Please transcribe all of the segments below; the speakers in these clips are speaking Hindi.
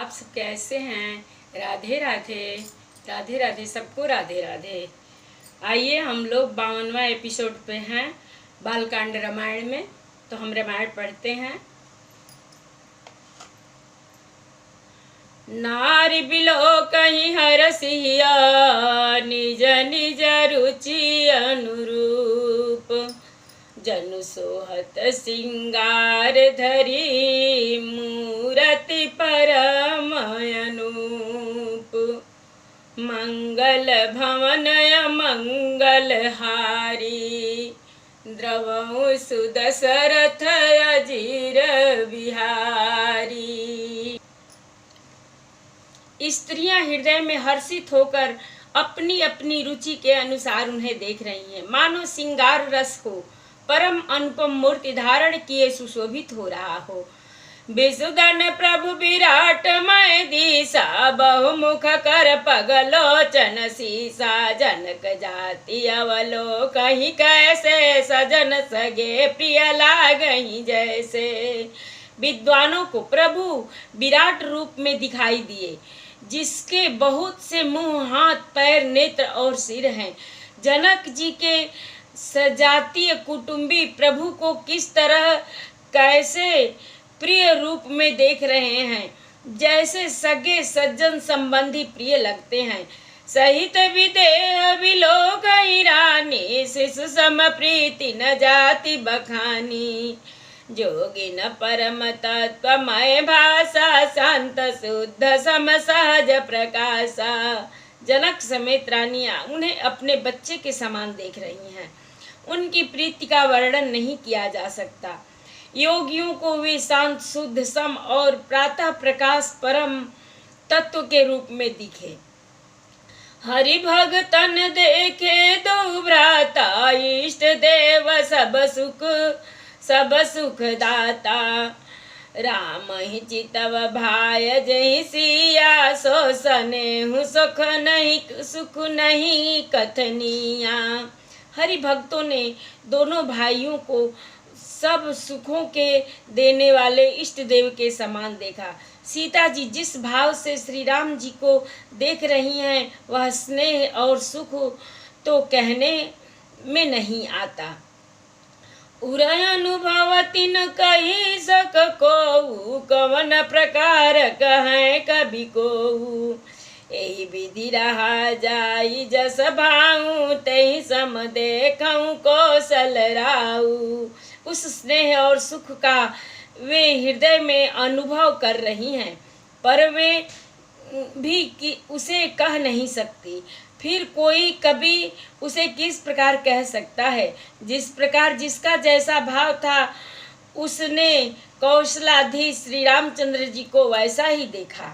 आप सब कैसे हैं। राधे राधे। राधे राधे सबको, राधे राधे। आइए हम लोग 52वां एपिसोड पे हैं बालकांड रामायण में। तो हम रामायण पढ़ते हैं। नारी बिलो कहीं हरसिया निज निज रुचि अनुरूप, जनु सोहत सिंगार धरी मूरति परम अनूप। मंगल भवन मंगल हारी, द्रवहु सुदशरथ अजीर बिहारी। स्त्रियां हृदय में हर्षित होकर अपनी अपनी रुचि के अनुसार उन्हें देख रही हैं, मानो सिंगार रस को परम अनुपम मूर्ति धारण किए सुशोभित हो रहा हो। विसुदन प्रभु विराट मय दिशा, बहुमुख कर पगलोचन सीसा। जनक जाति अवलो कहीं कैसे, सजन सगे प्रिय लागहीं जैसे। विद्वानों को प्रभु विराट रूप में दिखाई दिए, जिसके बहुत से मुंह, हाथ, पैर, नेत्र और सिर हैं। जनक जी के सजातीय कुटुंबी प्रभु को किस तरह कैसे प्रिय रूप में देख रहे हैं, जैसे सगे सज्जन संबंधी प्रिय लगते हैं। सहित विदेह विलोकहि रानी, शिशु सम प्रीति न जाति बखानी। जोगिन परम तत्वमय भाषा, शांत शुद्ध सम सहज प्रकाशा। जनक समेत रानियां उन्हें अपने बच्चे के समान देख रही हैं। उनकी प्रीति का वर्णन नहीं किया जा सकता। योगियों को वे शांत शुद्ध सम और प्रातः प्रकाश परम तत्व के रूप में दिखे। हरि भगतन देखे दो भ्राता, इष्ट देव सब सुख दाता। राम ही चितव भाय जहि सिया, सो सनेहु सुख नहीं कथनिया। हरि भक्तों ने दोनों भाइयों को सब सुखों के देने वाले इष्ट देव के समान देखा। सीता जी जिस भाव से श्री राम जी को देख रही हैं, वह स्नेह और सुख तो कहने में नहीं आता। उरय अनुभवति न कही सक को, कवन प्रकार कहें कभी को। एहि विधि रहा जाई जस भाऊ, तेहि सम देखऊं कौशल राऊ। उस स्नेह और सुख का वे हृदय में अनुभव कर रही हैं, पर वे भी कि उसे कह नहीं सकती। फिर कोई कभी उसे किस प्रकार कह सकता है। जिस प्रकार जिसका जैसा भाव था, उसने कौशलाधीश श्री रामचंद्र जी को वैसा ही देखा।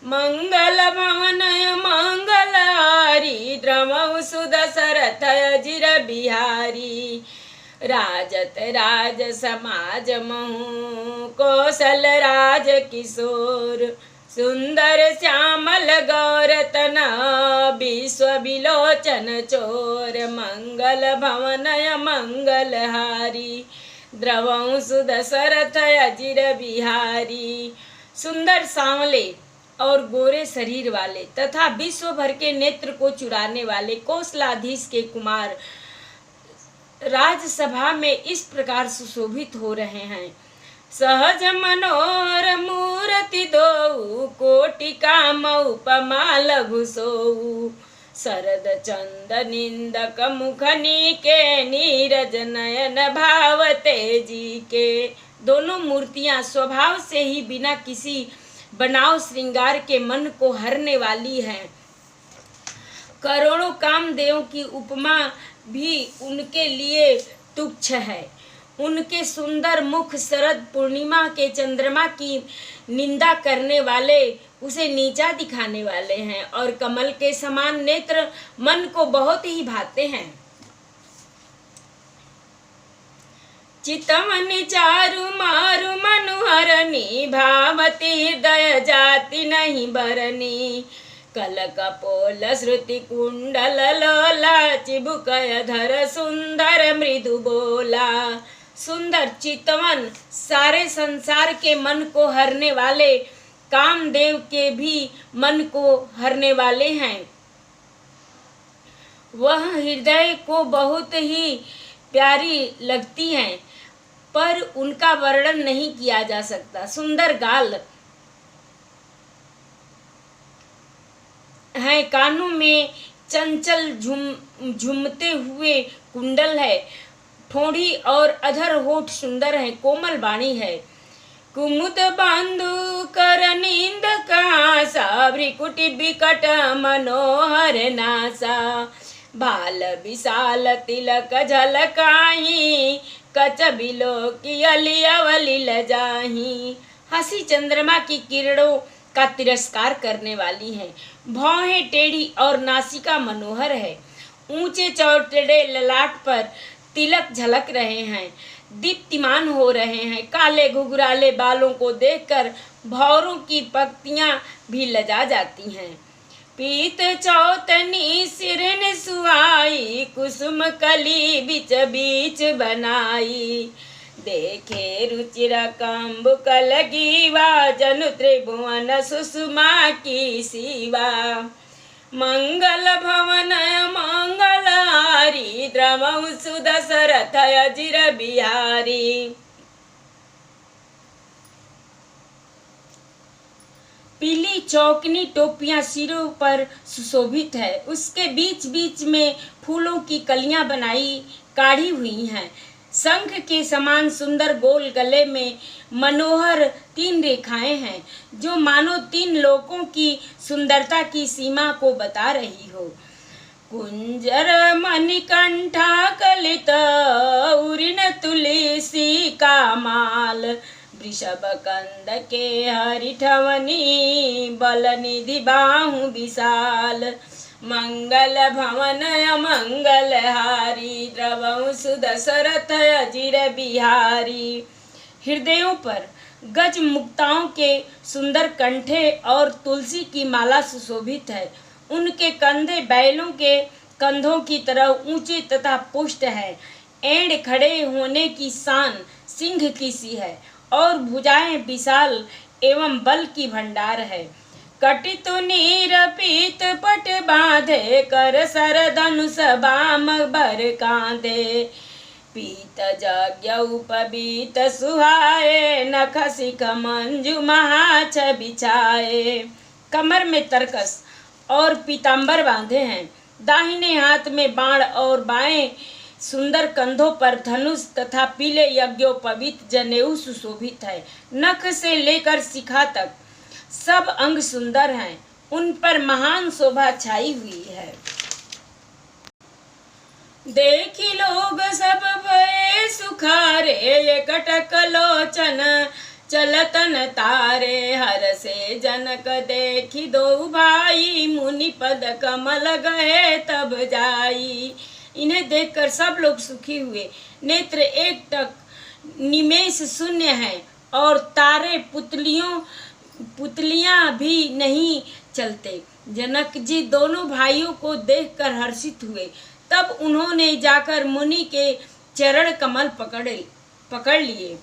मंगल भवन मंगल हारी, द्रवहु सुदशरथ अजीर बिहारी। राजत राज समाज महु, कौशल राज किशोर। सुंदर श्यामल गौरतन, विश्व विलोचन चोर। मंगल भवन मंगल हारी, द्रवहु सुदशरथ अजीर बिहारी। सुंदर सांवले और गोरे शरीर वाले तथा विश्व भर के नेत्र को चुराने वाले कौशलाधीश के कुमार राजसभा में इस प्रकार सुशोभित हो रहे हैं। सहज मनोहर मूर्ति दो, कोटि काम उपमा लघु सोऊ। शरद चंद निंदक मुखनी के, नीरज नयन भाव तेजी के। दोनों मूर्तियां स्वभाव से ही बिना किसी बनाव श्रृंगार के मन को हरने वाली हैं। करोड़ों कामदेवों की उपमा भी उनके लिए तुच्छ है। उनके सुंदर मुख शरद पूर्णिमा के चंद्रमा की निंदा करने वाले, उसे नीचा दिखाने वाले हैं, और कमल के समान नेत्र मन को बहुत ही भाते हैं। चितमनि चारु मारु मनुहरनी, भावती हृदय जाति नहीं बरनी। कल कपोल श्रुति कुंडल लोला, चिबुकय धर सुंदर मृदु बोला। सुंदर चितवन सारे संसार के मन को हरने वाले कामदेव के भी मन को हरने वाले हैं। वह हृदय को बहुत ही प्यारी लगती हैं, पर उनका वर्णन नहीं किया जा सकता। सुंदर गाल है, कानों में चंचल झूमते हुए कुंडल है, ठोड़ी और अधर होठ सुंदर है, कोमल वाणी है। कुमुद बांधु कर नींद कासा, भ्रिकुटि बिकट मनोहर नासा। बाल विशाल तिलक झलकाही, कच बिलो की अली अवलिल जाही। हंसी चंद्रमा की किरणों का तिरस्कार करने वाली है। भौहें टेढ़ी और नासिका मनोहर है। ऊंचे चौड़े ललाट पर तिलक झलक रहे हैं, दीप्तिमान हो रहे हैं। काले घुघराले बालों को देखकर भौरों की पंक्तियां भी लजा जाती हैं। पीत चौतनी सिरन सुहाई, कुसुम कली बीच बीच बनाई। देखे रुचिर कंबुक लगीवा, जनु त्रिभुवन सुषमा की सीवा। मंगल भवन मंगल हारी, द्रमौ सुदशरथ अजिर बिहारी। पीली चौकनी टोपियां सिरों पर सुशोभित है। उसके बीच बीच में फूलों की कलियां बनाई काढ़ी हुई हैं। शंख के समान सुंदर गोल गले में मनोहर 3 रेखाएं हैं, जो मानो 3 लोकों की सुंदरता की सीमा को बता रही हो। कुंजर मणिकंठा कलित, उरिन तुलसी का माल। वृषभ कंद के हरिठवनी, बल निधि बाहु विशाल। मंगल भवन मंगल हारी, द्रवौ सुदशरथ अजिर बिहारी। हृदयों पर गज मुक्ताओं के सुंदर कंठे और तुलसी की माला सुशोभित है। उनके कंधे बैलों के कंधों की तरह ऊंचे तथा पुष्ट है। एंड खड़े होने की शान सिंह की सी है और भुजाएं विशाल एवं बल की भंडार है। कटित नीर पीत पट बांधे, कर सर धनुष बाम भर कांधे। पीत जग्य उपबीत सुहाए, नख शिख मंजु महाछ बिछाए। कमर में तरकस और पीताम्बर बांधे हैं। दाहिने हाथ में बाण और बाएं सुंदर कंधों पर धनुष तथा पीले यज्ञोपवीत जनेऊ सुशोभित है। नख से लेकर शिखा तक सब अंग सुंदर हैं। उन पर महान शोभा छाई हुई है। देखी लोग सब भये सुखारे, एकटक लोचन चलतन तारे। हर से जनक देखी दो भाई, मुनि पद कमल गए तब जाई। इन्हें देखकर सब लोग सुखी हुए। नेत्र एक टक निमेष शून्य है और तारे पुतलियां भी नहीं चलते। जनक जी दोनों भाइयों को देखकर हर्षित हुए। तब उन्होंने जाकर मुनि के चरण कमल पकड़ लिए।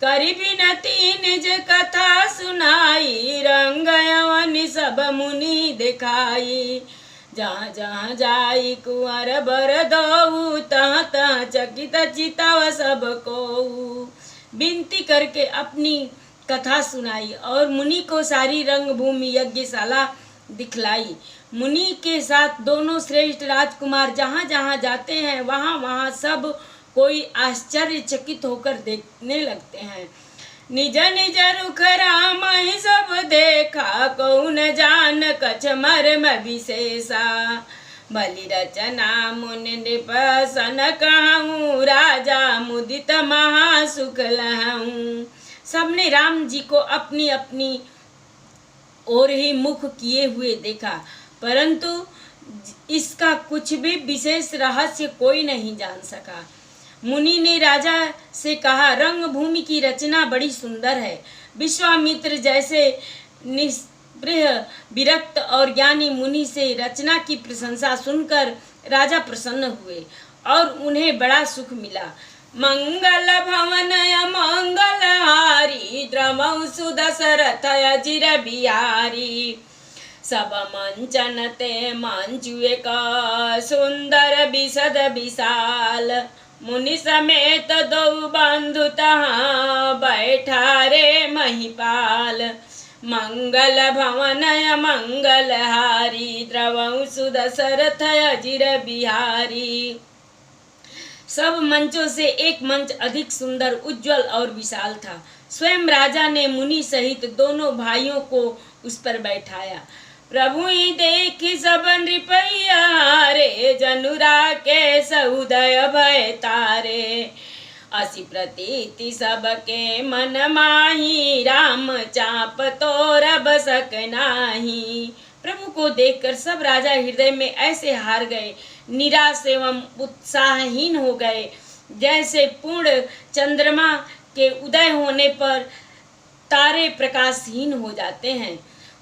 करी विनती निज कथा सुनाई, रंग यवन सब मुनि दिखाई। जहाँ जहाँ जाई कुंवर बर दऊ, तहाँ तहाँ चकित चिताव सबको। विनती करके अपनी कथा सुनाई और मुनि को सारी रंगभूमि यज्ञशाला दिखलाई। मुनि के साथ दोनों श्रेष्ठ राजकुमार जहाँ जहाँ जाते हैं वहाँ वहाँ सब कोई आश्चर्यचकित होकर देखने लगते हैं। निज निज रुख राम ही सब देखा, कौन जान कछ मर्म विशेषा। बलि रचना मुनि नृप सन कहूँ, राजा मुदित महासुख लहूँ। सबने राम जी को अपनी अपनी ओर ही मुख किए हुए देखा, परंतु इसका कुछ भी विशेष रहस्य कोई नहीं जान सका। मुनि ने राजा से कहा, रंगभूमि की रचना बड़ी सुंदर है। विश्वामित्र जैसे निस्पृह विरक्त और ज्ञानी मुनि से रचना की प्रशंसा सुनकर राजा प्रसन्न हुए और उन्हें बड़ा सुख मिला। मंगल भवन मंगल हारी द्रवौ सुदशरथ अजिर बिहारी। सब मंचन ते मंचुए का सुंदर विशद विशाल। मुनि समेत दो बंधु तहाँ बैठा रे महिपाल। मंगल भवन मंगल हारी द्रवौ सुदशरथ अजिर बिहारी। सब मंचों से एक मंच अधिक सुंदर, उज्जवल और विशाल था। स्वयं राजा ने मुनि सहित दोनों भाइयों को उस पर बैठाया। प्रभु ही देख सब नृपैया रे जनुरा के सहुदय भय तारे। असी प्रतीति सबके मन माही राम चाप तो रब सक नाही। प्रभु को देखकर सब राजा हृदय में ऐसे हार गए, निराश एवं उत्साहहीन हो गए, जैसे पूर्ण चंद्रमा के उदय होने पर तारे प्रकाशहीन हो जाते हैं।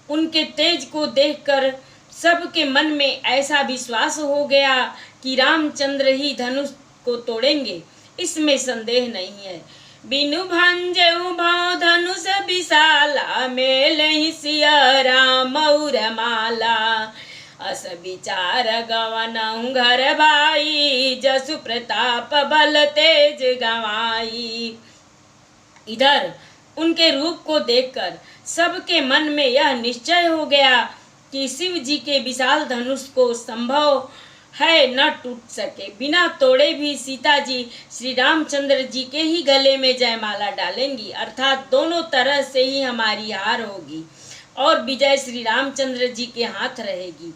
उनके तेज को देखकर सबके मन में ऐसा विश्वास हो गया कि रामचंद्र ही धनुष को तोड़ेंगे, इसमें संदेह नहीं है। बिनु भंजऊ भाव धनुष विशाला मेलहि सिया राम और माला। अस विचार गवनहु घर भाई जसु प्रताप बल तेज गवाई। इधर उनके रूप को देखकर सबके मन में यह निश्चय हो गया कि शिव जी के विशाल धनुष को संभव है न टूट सके। बिना तोड़े भी सीता जी श्री रामचंद्र जी के ही गले में जयमाला डालेंगी, अर्थात दोनों तरह से ही हमारी हार होगी और विजय श्री रामचंद्र जी के हाथ रहेगी।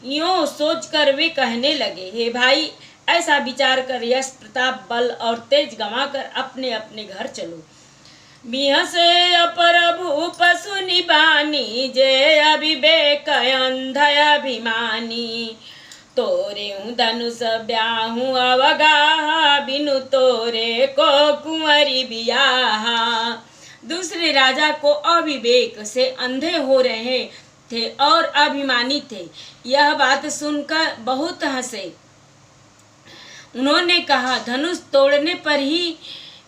यूं सोचकर वे कहने लगे, हे भाई, ऐसा विचार कर यश प्रताप बल और तेज गंवाकर अपने अपने घर चलो। बिहसे अपर भूप सुनि बानी जे अभिवेक अंधय अभिमानी। तोरे धनुष ब्याहू अवगाहा बिनु तोरे को कुंवरी बियाहा। दूसरे राजा को अविवेक से अंधे हो रहे थे और अभिमानी थे। यह बात सुनकर बहुत हंसे। उन्होंने कहा, धनुष तोड़ने पर ही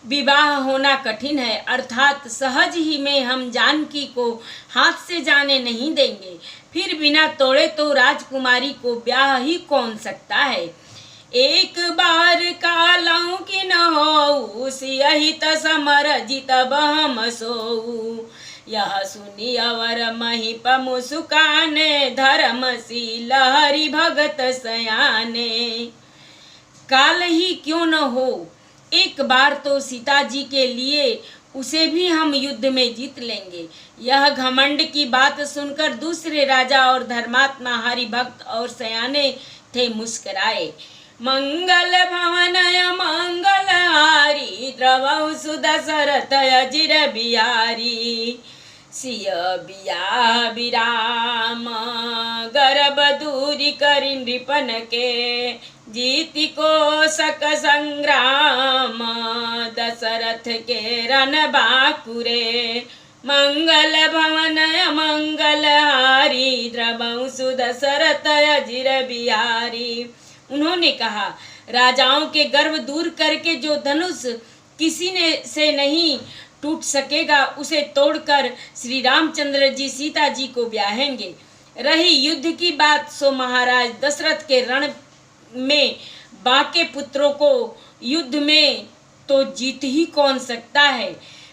विवाह होना कठिन है, अर्थात सहज ही में हम जानकी को हाथ से जाने नहीं देंगे। फिर बिना तोड़े तो राजकुमारी को ब्याह ही कौन सकता है। एक बार कालऊ कि न हो सियहि त समर जित बहम सोऊ। यह सुनी अवर महिप मुस्काने धर्मशील हरि भगत सयाने। काल ही क्यों न हो, एक बार तो सीता जी के लिए उसे भी हम युद्ध में जीत लेंगे। यह घमंड की बात सुनकर दूसरे राजा और धर्मात्मा हरि भक्त और सयाने थे मुस्कुराए। मंगल भवन मंगल हारी द्रवौ सुदशरथ अजिर बिहारी। सिय बियाह विराम गर्भ दूरी करि नृपन के। जीति को सक संग्राम दशरथ के रन बाकुरे। मंगल भवन मंगल हारी द्रवौ सुदशरथ अजिर बिहारी। उन्होंने कहा, राजाओं के गर्व दूर करके जो धनुष किसी ने से नहीं टूट सकेगा, उसे तोड़कर श्री रामचंद्र जी सीता जी को ब्याहेंगे। रही युद्ध की बात, सो महाराज दशरथ के रण में बाके पुत्रों को युद्ध में तो जीत ही कौन सकता है।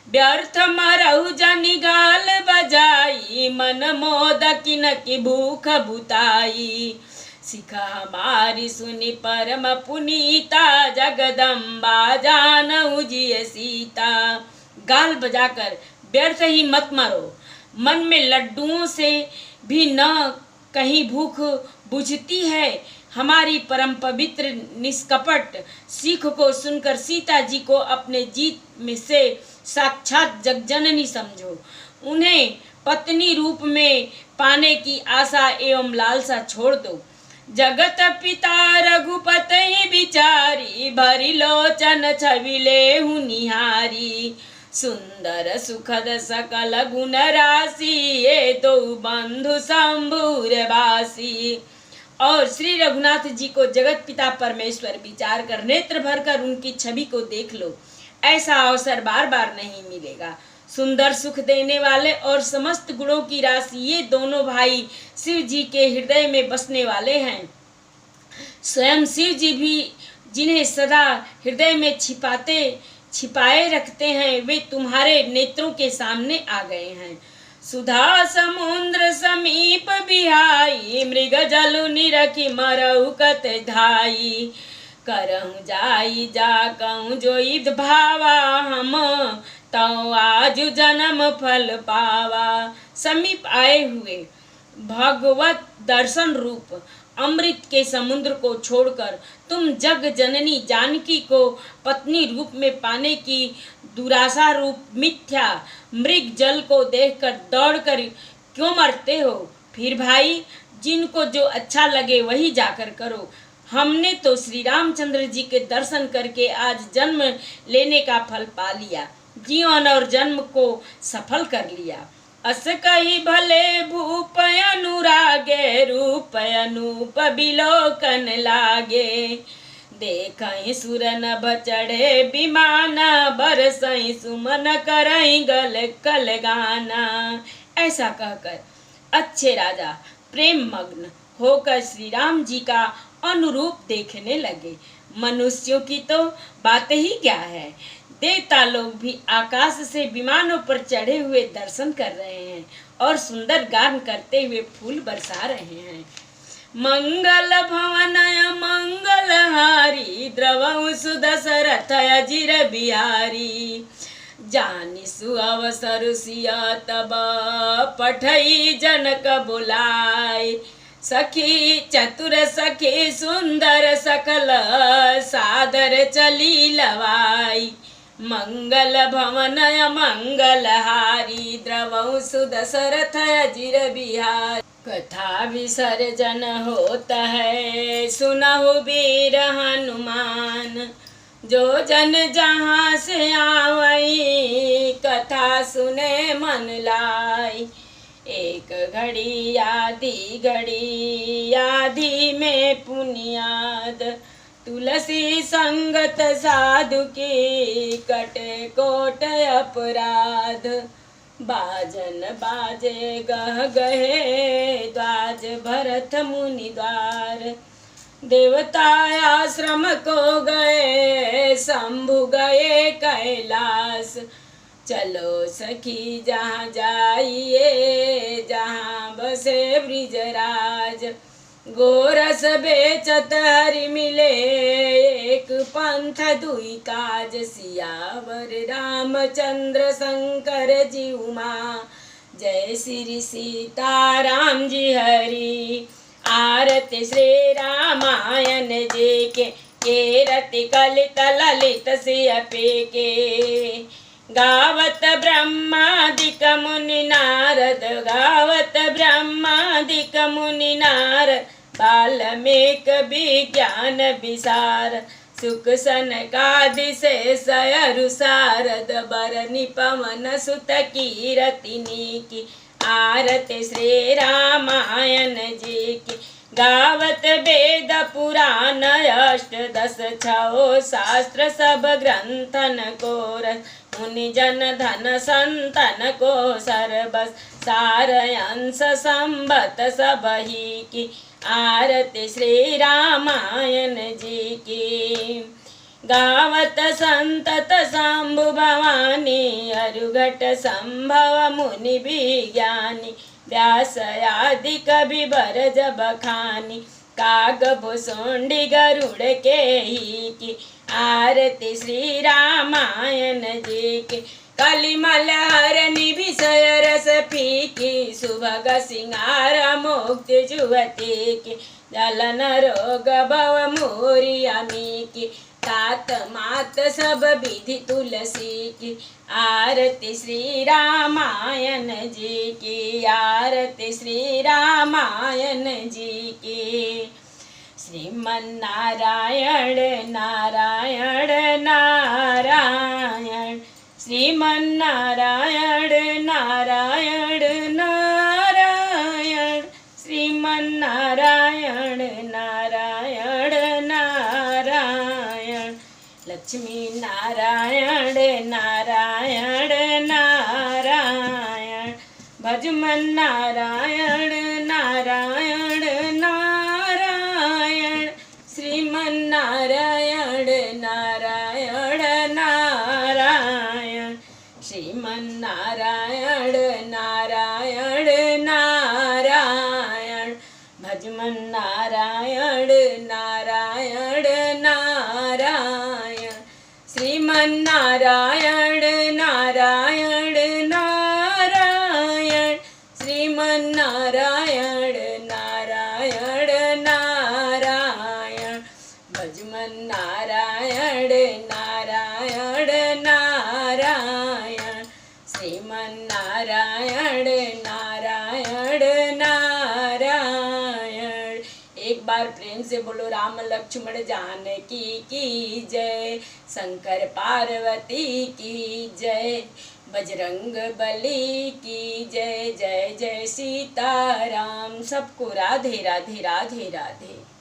व्यर्थ मरहु जनि गाल बजाई मन मोद किन की भूख बुताई। सिखा हमारी सुनि परम पुनीता जगदम्बा जानहु जिय सीता। गाल बजाकर व्यर्थ ही मत मरो, मन में लड्डुओं से भी न कहीं भूख बुझती है। हमारी परम पवित्र निष्कपट सीख को सुनकर सीता जी को अपने जीत में से साक्षात जगजननी समझो। उन्हें पत्नी रूप में पाने की आशा एवं लालसा छोड़ दो। जगत पिता रघुपति विचारी भरी लोचन छविले हूँ निहारी। सुंदर सुखद सकल गुण राशि ये दो बंधु शंभुर बासी। और श्री रघुनाथ जी को जगत पिता परमेश्वर विचार कर नेत्र भर कर उनकी छवि को देख लो। ऐसा अवसर बार बार नहीं मिलेगा। सुंदर सुख देने वाले और समस्त गुणों की राशि ये दोनों भाई शिव जी के हृदय में बसने वाले हैं। स्वयं शिव जी भी जिन्हें सदा हृदय में छिपाए रखते हैं, वे तुम्हारे नेत्रों के सामने आ गए हैं। सुधा समुद्र समीप बिहाई, मृग जलु निरखी मरऊ कत धाई। करहु जाई जा कहूँ जो इद भावा, हम तौ आज जन्म फल पावा। समीप आए हुए भगवत दर्शन रूप अमृत के समुद्र को छोड़कर तुम जग जननी जानकी को पत्नी रूप में पाने की दुराशा रूप मिथ्या मृग जल को देखकर दौड़कर क्यों मरते हो? फिर भाई, जिनको जो अच्छा लगे वही जाकर करो। हमने तो श्री रामचंद्र जी के दर्शन करके आज जन्म लेने का फल पा लिया, जीवन और जन्म को सफल कर लिया। अस कही भले भूप अनुरागे, रूप अनूप बिलोकन लागे। देखहि सुर नभ चढ़े विमान, बरसहि सुमन करहि गल कल गाना। ऐसा कहकर अच्छे राजा प्रेम मग्न होकर श्री राम जी का अनुरूप देखने लगे। मनुष्यों की तो बात ही क्या है, देवता लोग भी आकाश से विमानों पर चढ़े हुए दर्शन कर रहे हैं और सुंदर गान करते हुए फूल बरसा रहे हैं। मंगल भवनय मंगलहारी, द्रवहु सुदशरथ अजिर बिहारी। जानि सुअवसर सिया तब, पठई जनक बुलाय। सखी चतुर सखी सुंदर सकल, सादर चली लवाई। मंगल भवनय मंगलहारी, द्रवहु सुदशरथ अजिर बिहारी। कथा विसर्जन होता है, सुनहु वीर हनुमान। जो जन जहाँ से आवई, कथा सुने मन लाई। एक घड़ी आधी में पुनियाद, तुलसी संगत साधु की कटे कोट अपराध। बाजन बाजे गह गहे, द्वाज भरत मुनि द्वार। देवता आश्रम को गए, शंभु गए कैलाश। चलो सखी जहाँ जाइए, जहाँ बसे ब्रिजराज। गोरस बेचत हरि मिले, एक पंथ दुई काज। सियावर रामचंद्र शंकर जी उमा, जय श्री सीताराम जी हरि। आरती श्री रामायण जी के रति कलित ललित सिय के। गावत ब्रह्मादिक मुनि नारद, गावत ब्रह्मादिक मुनि नारद। वाल्मीकि विज्ञान विसार, सुख सनकादि शेष अरु शारद। बरनि पवन सुत कीरति नीकी, आरती श्री रामायण जी की। गावत वेद पुराण अष्टदश छो, शास्त्र सब ग्रंथन को रस। मुनि जन धन संतन को सर्वस, सार अंश संबत सबही की। आरती श्री रामायण जी की। गावत संतत शंभु भवानी, अरुघट संभव मुनि विज्ञानी। व्यास आदि कवि बर जब खानी, काग भुसुंडी गरुड़ के ही की। आरती श्री रामायण जी की। कलिमल हरनि विषय रस फीकी, सुभग सिंगार मुक्ति जुवती की। जलन रोग भव मोरिया की, तात मात सब विधि तुलसी की। आरती श्री रामायण जी की, आरती श्री रामायण जी की। श्रीमन्नारायण नारायण नारायण, श्रीमन्नारायण नारायण नारायण, श्रीमन्नारायण लक्ष्मी नारायण नारायण नारायण, भज मन नारायण नारायण नारायण, श्रीमन नारायण नारायण नारायण, श्रीमन नारायण नारायण नारायण, भज मन नारायण नारायण नारायण, श्रीमन नारायण नारायण नारायण, श्रीमन नारायण नारायण नारायण, भज मन नारायण नारायण नारायण, श्रीमन नारायण नारायण नारायण। एक बार प्रेम से बोलो राम लक्ष्मण जानकी की जय, शंकर पार्वती की जय, बजरंग बली की जय। जय जय सीताराम। सबको राधे राधे राधे राधे।